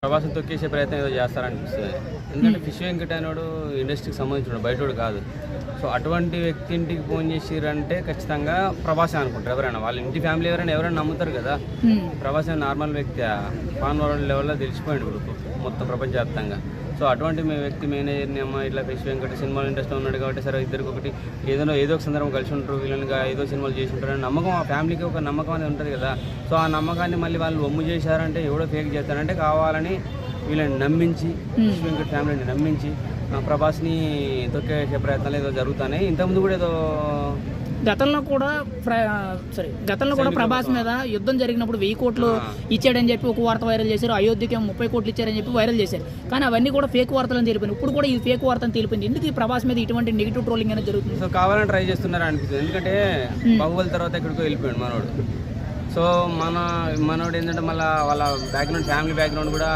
ప్రభాసం తొక్కేసే ప్రయత్నం ఏదో చేస్తారనిపిస్తుంది. ఎందుకంటే ఫిష్ వెంకట్ అనేవాడు ఇండస్ట్రీకి సంబంధించిన బయటోడు కాదు. సో అటువంటి వ్యక్తి ఇంటికి ఫోన్ చేసిరంటే ఖచ్చితంగా ప్రభాసే అనుకుంటారు ఎవరైనా. వాళ్ళ ఇంటి ఫ్యామిలీ ఎవరైనా నమ్ముతారు కదా. ప్రభాస్ నార్మల్ వ్యక్తి పాన్ వరల్డ్ లెవెల్లో తెలిసిపోయింది ఇప్పుడు మొత్తం ప్రపంచవ్యాప్తంగా. సో అటువంటి వ్యక్తి మేనేజర్ని అమ్మ ఇట్లా ఫిష్ వెంకట్ సినిమా ఇండస్ట్రీలో ఉన్నాడు కాబట్టి సరే ఇద్దరికి ఒకటి ఏదో ఒక సందర్భం కలిసి ఉంటారు, వీళ్ళనిగా ఏదో సినిమాలు చేసి ఉంటారు అని నమ్మకం, ఆ ఫ్యామిలీకి ఒక నమ్మకం అనేది ఉంటుంది కదా. సో ఆ నమ్మకాన్ని మళ్ళీ వాళ్ళు ఒమ్ము చేశారంటే ఎవడో ఫేక్ చేస్తారంటే కావాలని వీళ్ళని నమ్మించి ఫిష్ వెంకట్ ఫ్యామిలీని నమ్మించి ప్రభాస్ని తొక్కేసే ప్రయత్నాలు ఏదో జరుగుతున్నాయి. ఇంతకుముందు కూడా ఏదో గతంలో కూడా ప్రభాస్ మీద యుద్ధం జరిగినప్పుడు 1000 కోట్లు ఇచ్చాడని చెప్పి ఒక వార్త వైరల్ చేశారు. అయోధ్యకి 30 కోట్లు ఇచ్చారని చెప్పి వైరల్ చేశారు. కానీ అవన్నీ కూడా ఫేక్ వార్తలు అని తెలిపింది. ఇప్పుడు కూడా ఇది ఫేక్ వార్త అని తెలిపింది. ఎందుకు ఈ ప్రభాస్ మీద ఇటువంటి నెగిటివ్ ట్రోలింగ్ అనేది జరుగుతుంది? సో కావాలని ట్రై చేస్తున్నారు అనిపిస్తుంది. ఎందుకంటే బాహుబలి తర్వాత ఎక్కడికో వెళ్ళిపోయాడు మనోడు. సో మనోడు ఏంటంటే మళ్ళీ వాళ్ళ ఫ్యామిలీ బ్యాక్గ్రౌండ్ కూడా